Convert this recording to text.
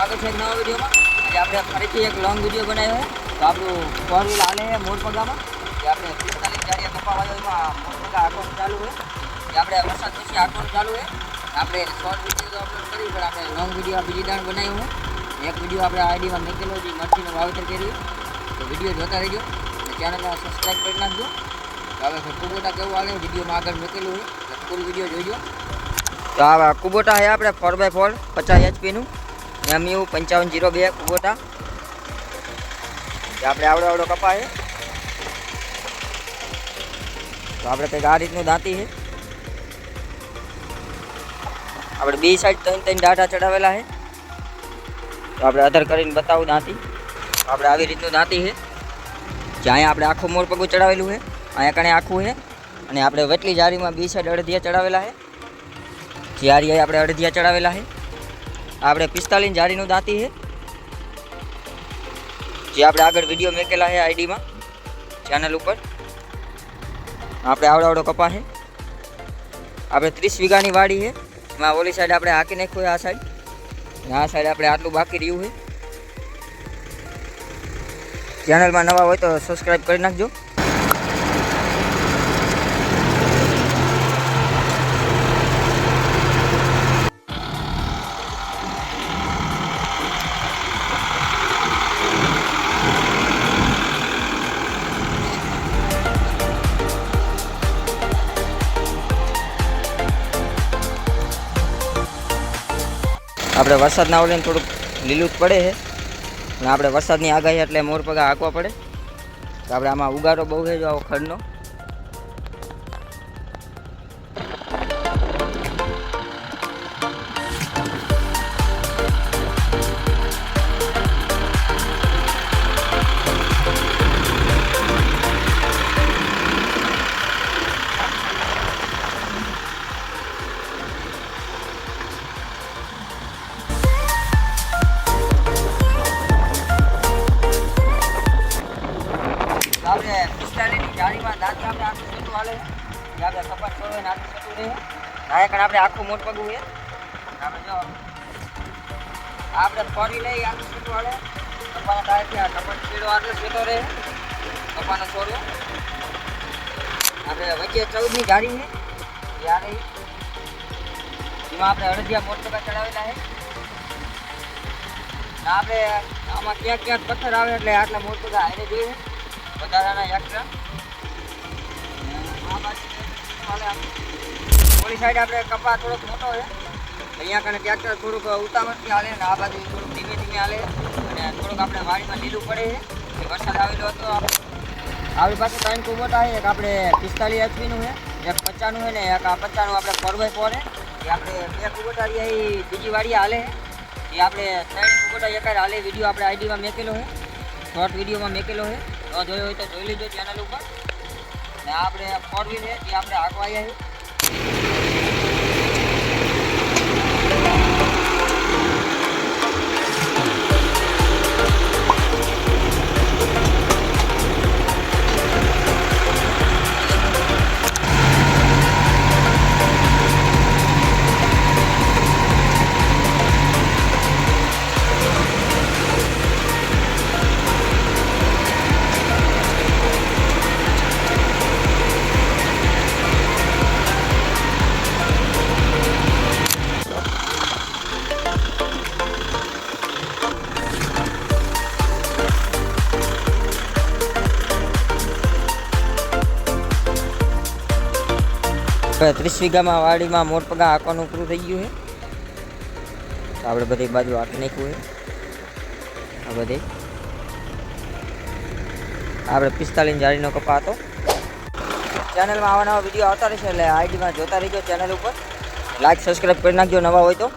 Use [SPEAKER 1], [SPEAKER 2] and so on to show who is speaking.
[SPEAKER 1] સ્વાગત છે એક નવા વિડીયોમાં। આજે આપણે ફરીથી એક લોંગ વિડીયો બનાવ્યો છે। તો આપણું 4 વ્હીલ હાલે છે મોરપગામાં, જે આપણે 45 જાડિયા કપાવાયો એમાં મોરપગા હાંકવાનું ચાલુ છે। જે આપણે વરસાદ પછી હાંકવાનું ચાલુ છે। આપણે શોર્ટ વિડીયો તો અપલોડ કરી, પણ આપણે લોંગ વિડીયો બીજી દાણ બનાવ્યું છે। એક વિડીયો આપણે આઈડીમાં મૂકેલો છે, મરચીનું વાવેતર કર્યું। તો વિડીયો જોતા રહેજો, ચેનલને સબસ્ક્રાઈબ કરી નાખજો। હવે કુબોટા કેવું હાલે વિડીયોમાં આગળ મૂકેલું છે, ફૂલ વિડીયો જોઈજો। તો આ કુબોટા છે આપણે 4x4 50 HP નું MU 5502 કુબોટા। આપણે આવડો કપા છે। તો આપણે કંઈક આ રીતનું દાંતી છે। આપણે બે સાઈડ ત્રણ ડાટા ચડાવેલા છે। તો આપણે અધર કરીને બતાવું દાંતી। આપણે આવી રીતનું દાંતી છે, જ્યાં આપણે આખું મોરપગું ચડાવેલું છે, અહીંયા કણે આખું છે। અને આપણે વટલી જારીમાં બે સાઈડ અડધિયા ચડાવેલા છે, જારી આપણે અડધિયા ચડાવેલા છે। આપણે 45 જારીનું દાંતી છે, જે આપણે આગળ વિડીયો મેકેલા છે આઈડીમાં ચેનલ ઉપર। આપણે આવડો કપા છે। આપણે 30 વીઘાની વાડી છે, એમાં ઓલી સાઈડ આપણે હાંકી નાખ્યું છે, આ સાઈડ આપણે આટલું બાકી રહ્યું છે। ચેનલમાં નવા હોય તો સબસ્ક્રાઈબ કરી નાખજો। આપણે વરસાદના ઓલે થોડુંક લીલું જ પડે છે, અને આપણે વરસાદની આગાહી એટલે મોરપગા હાંકવા પડે। તો આપણે આમાં ઉગાડો બહુ છે, જો આવો ખડનો। આપણે 45ની જાળીમાં દાંતી આપણે આખું છૂટું હાલે છે, જે આપણે કપાસ છોડો ને આખું છૂટું રહે। અહીંયા કણ આપણે આખું મોરપગું છે। આપણે જો આપણે ફરી લઈ આખું છૂટું હાલે, કપાના ડાયરેક્ટ આ કપાસ છેડો આટલો છેટો રહે, કપાનો છોડો। આપણે વચ્ચે 14ની જાળી છે, યાર એમાં આપણે અડધિયા મોરપગા ચડાવેલા છે। આપણે આમાં ક્યાંક પથ્થર આવે એટલે આટલા મોરપગા હારે જોઈએ વધારાના એક્સ્ટ્રા। ઓલી સાઈડ આપણે કપા થોડોક મોટો છે, અહીંયા કને ટ્રેક્ટર થોડુંક ઉતાવળથી હાલે, ને આ બાજુ થોડુંક ધીમે ધીમે હાલે, અને થોડુંક આપણે વાડીમાં લીલું પડે છે। વરસાદ આવેલો હતો। આપણી પાસે 3 કુબોટા છે, એક આપણે 45 HP નું છે, એક 50નું છે, ને એક આ 50નું આપણે 4x4 છે। એ આપણે 2 કુબોટા રહ્યા એ બીજી વાડીએ હાલે છે। એ આપણે 3 કુબોટા એકાદ હાલે વિડીયો આપણે આઈડીમાં મેકેલો છે, શોર્ટ વિડીયોમાં મેકેલો છે। ન જોયો હોય તો જોઈ લીધો ચેનલ ઉપર। ને આપણે 4 વ્હીલ છે, જે આપણે હાંકવા આવ્યા છે। હવે 30 વીઘામાં વાડીમાં મોરપગા હાંકવાનું પૂરું થઈ ગયું છે। તો આપણે બધી બાજુ હાંકી નાખ્યું છે। આ બધી આપણે 45 જાળીનો કપા હતો। ચેનલમાં આવા નવા વિડીયો આવતા રહેશે, એટલે આઈડીમાં જોતા રહેજો ચેનલ ઉપર। લાઈક સબસ્ક્રાઈબ કરી નાખજો નવા હોય તો।